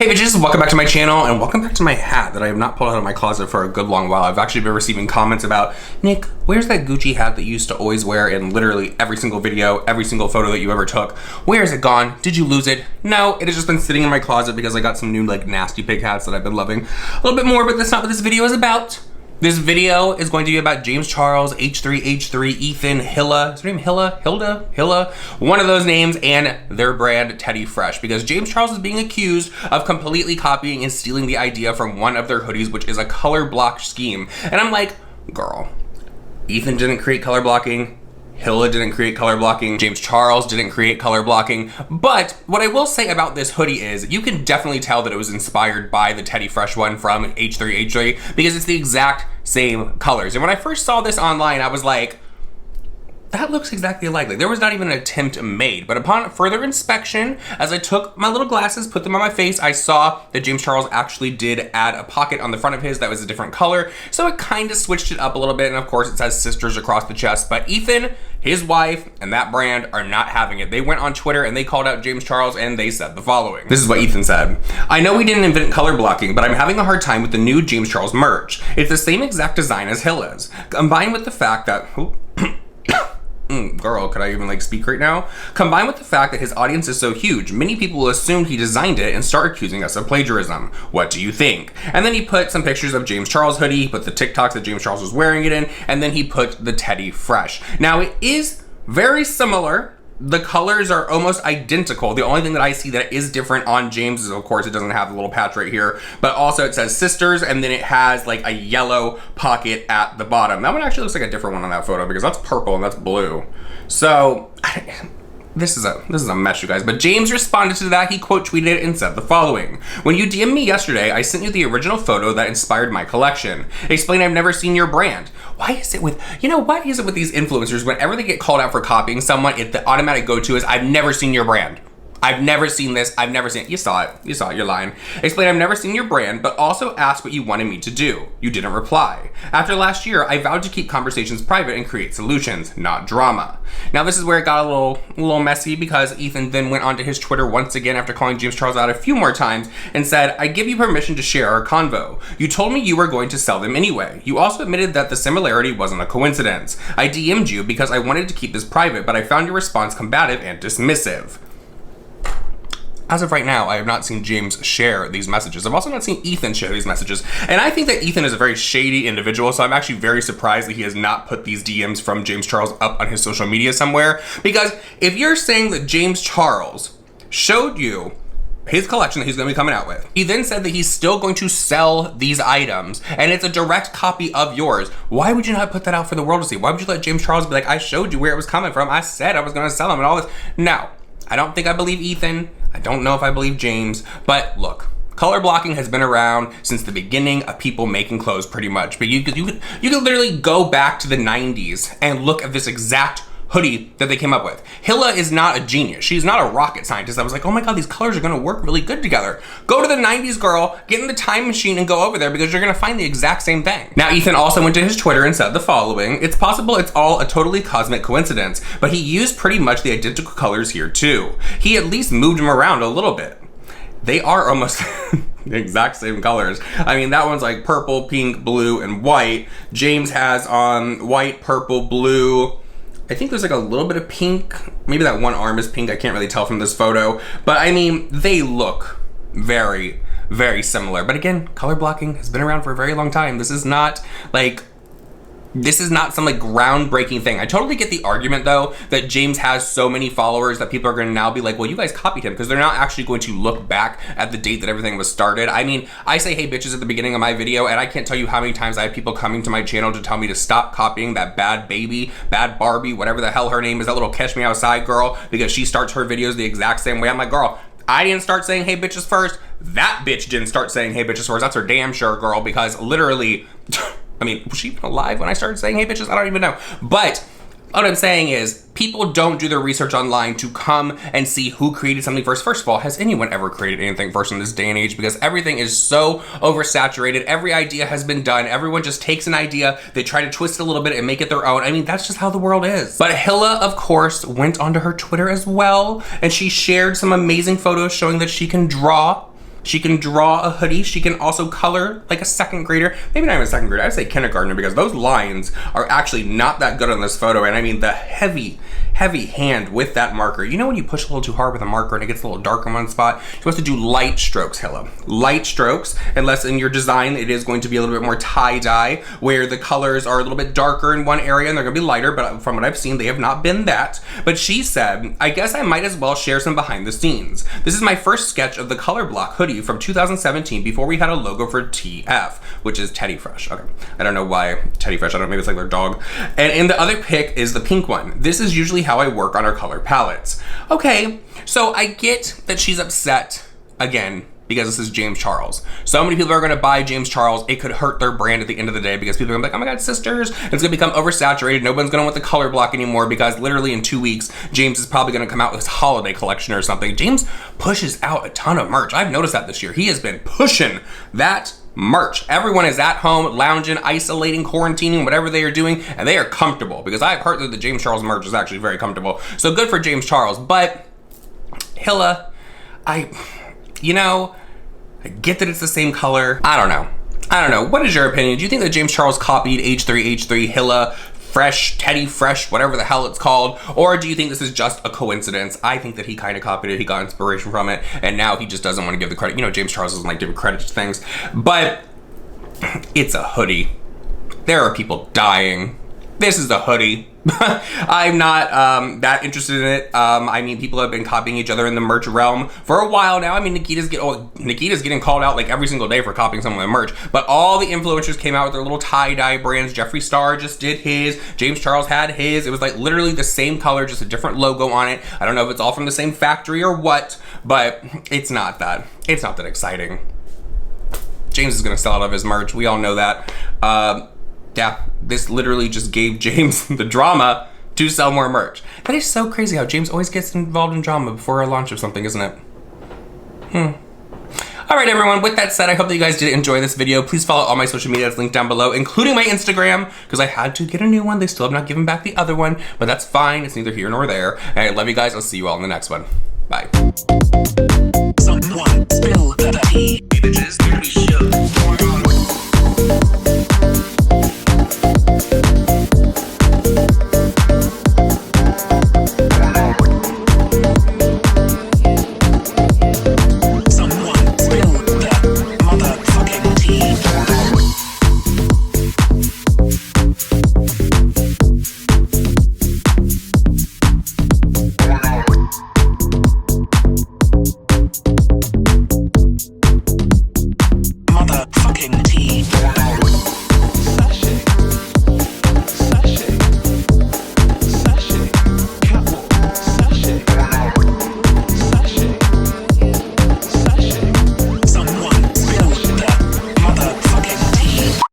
Hey bitches, welcome back to my channel and welcome back to my hat that I have not pulled out of my closet for a good long while. I've actually been receiving comments about, Nick, where's that Gucci hat that you used to always wear in literally every single video, every single photo that you ever took? Where is it gone? Did you lose it? No, it has just been sitting in my closet because I got some new like nasty pig hats that I've been loving a little bit more, but that's not what this video is about. This video is going to be about James Charles, H3H3, Ethan, Hilla, is her name Hilda, one of those names, and their brand Teddy Fresh, because James Charles is being accused of completely copying and stealing the idea from one of their hoodies, which is a color block scheme. And I'm like, girl, Ethan didn't create color blocking, Hilla didn't create color blocking, James Charles didn't create color blocking, but what I will say about this hoodie is you can definitely tell that it was inspired by the Teddy Fresh one from H3H3 because it's the exact same colors. And when I first saw this online, I was like, that looks exactly alike. Like, there was not even an attempt made. But upon further inspection, as I took my little glasses, put them on my face, I saw that James Charles actually did add a pocket on the front of his that was a different color. So it kind of switched it up a little bit. And of course it says sisters across the chest. But Ethan, his wife, and that brand are not having it. They went on Twitter and they called out James Charles and they said the following. This is what Ethan said. I know we didn't invent color blocking, but I'm having a hard time with the new James Charles merch. It's the same exact design as Hilla's. Combined with the fact that, girl, could I even like speak right now? Combined with the fact that his audience is so huge, many people assumed he designed it and start accusing us of plagiarism. What do you think? And then he put some pictures of James Charles hoodie, he put the TikToks that James Charles was wearing it in, and then he put the Teddy Fresh. Now it is very similar. The colors are almost identical. The only thing that I see that is different on James is, of course, it doesn't have the little patch right here, but also it says sisters, and then it has like a yellow pocket at the bottom. That one actually looks like a different one on that photo because that's purple and that's blue. So this is a mess, you guys. But James responded to that. He quote tweeted it and said the following. When you DM'd me yesterday, I sent you the original photo that inspired my collection. Explain I've never seen your brand. Why is it with these influencers, whenever they get called out for copying someone, the automatic go-to is, I've never seen your brand. I've never seen this, I've never seen it. You saw it, you're lying. Explain I've never seen your brand, but also ask what you wanted me to do. You didn't reply. After last year, I vowed to keep conversations private and create solutions, not drama. Now this is where it got a little messy because Ethan then went onto his Twitter once again after calling James Charles out a few more times and said, I give you permission to share our convo. You told me you were going to sell them anyway. You also admitted that the similarity wasn't a coincidence. I DM'd you because I wanted to keep this private, but I found your response combative and dismissive. As of right now, I have not seen James share these messages. I've also not seen Ethan share these messages. And I think that Ethan is a very shady individual, so I'm actually very surprised that he has not put these DMs from James Charles up on his social media somewhere. Because if you're saying that James Charles showed you his collection that he's going to be coming out with, he then said that he's still going to sell these items, and it's a direct copy of yours, why would you not put that out for the world to see? Why would you let James Charles be like, I showed you where it was coming from, I said I was going to sell them and all this? No, I don't think I believe Ethan. I don't know if I believe James, but look, color blocking has been around since the beginning of people making clothes pretty much. But you could literally go back to the 90s and look at this exact hoodie that they came up with. Hilla is not a genius. She's not a rocket scientist. I was like, oh my God, these colors are gonna work really good together. Go to the 90s, girl, get in the time machine and go over there because you're gonna find the exact same thing. Now, Ethan also went to his Twitter and said the following. It's possible it's all a totally cosmic coincidence, but he used pretty much the identical colors here too. He at least moved them around a little bit. They are almost the exact same colors. I mean, that one's like purple, pink, blue, and white. James has on white, purple, blue. I think there's like a little bit of pink. Maybe that one arm is pink. I can't really tell from this photo. But I mean, they look very, very similar. But again, color blocking has been around for a very long time. This is not some like groundbreaking thing. I totally get the argument though that James has so many followers that people are gonna now be like, well, you guys copied him, because they're not actually going to look back at the date that everything was started. I mean, I say hey bitches at the beginning of my video, and I can't tell you how many times I have people coming to my channel to tell me to stop copying that bad baby, bad Barbie, whatever the hell her name is, that little Catch Me Outside girl, because she starts her videos the exact same way. I'm like, girl, I didn't start saying hey bitches first. That bitch didn't start saying hey bitches first. That's her damn sure, girl, because literally I mean, was she even alive when I started saying hey bitches? I don't even know. But what I'm saying is, people don't do their research online to come and see who created something first. First of all, has anyone ever created anything first in this day and age? Because everything is so oversaturated. Every idea has been done. Everyone just takes an idea, they try to twist it a little bit and make it their own. I mean, that's just how the world is. But Hilla, of course, went onto her Twitter as well, and she shared some amazing photos showing that she can draw. She can draw a hoodie. She can also color like a second grader. Maybe not even a second grader. I'd say kindergartner, because those lines are actually not that good on this photo. And I mean the heavy hand with that marker. You know when you push a little too hard with a marker and it gets a little dark in one spot? You're supposed to do light strokes, Hilla. Light strokes, unless in your design it is going to be a little bit more tie-dye, where the colors are a little bit darker in one area and they're gonna be lighter, but from what I've seen, they have not been that. But she said, I guess I might as well share some behind the scenes. This is my first sketch of the color block hoodie from 2017 before we had a logo for TF, which is Teddy Fresh. Okay, I don't know why Teddy Fresh, I don't know, maybe it's like their dog. And in the other pic is the pink one. This is usually how I work on our color palettes. Okay, so I get that she's upset again because this is James Charles. So many people are gonna buy James Charles. It could hurt their brand at the end of the day because people are gonna be like, oh my God, sisters. And it's gonna become oversaturated. No one's gonna want the color block anymore because literally in 2 weeks, James is probably gonna come out with his holiday collection or something. James pushes out a ton of merch. I've noticed that this year. He has been pushing that merch. Everyone is at home, lounging, isolating, quarantining, whatever they are doing, and they are comfortable because I've heard that the James Charles merch is actually very comfortable. So good for James Charles, but Hilla, I get that it's the same color. I don't know. What is your opinion? Do you think that James Charles copied H3H3, Hilla, Fresh, Teddy Fresh, whatever the hell it's called? Or do you think this is just a coincidence? I think that he kind of copied it. He got inspiration from it. And now he just doesn't want to give the credit. You know, James Charles doesn't like giving credit to things. But it's a hoodie. There are people dying. This is a hoodie. I'm not that interested in it. I mean, people have been copying each other in the merch realm for a while now. I mean, Nikita's getting called out like every single day for copying some of the merch, but all the influencers came out with their little tie-dye brands. Jeffree Star just did his. James Charles had his. It was like literally the same color, just a different logo on it. I don't know if it's all from the same factory or what, but it's not that exciting. James is gonna sell out of his merch. We all know that. Yeah, this literally just gave James the drama to sell more merch. That is so crazy how James always gets involved in drama before a launch of something, isn't it? All right, everyone, with that said, I hope that you guys did enjoy this video. Please follow all my social media that's linked down below, including my Instagram, because I had to get a new one. They still have not given back the other one, but that's fine. It's neither here nor there. And I love you guys. I'll see you all in the next one. Bye.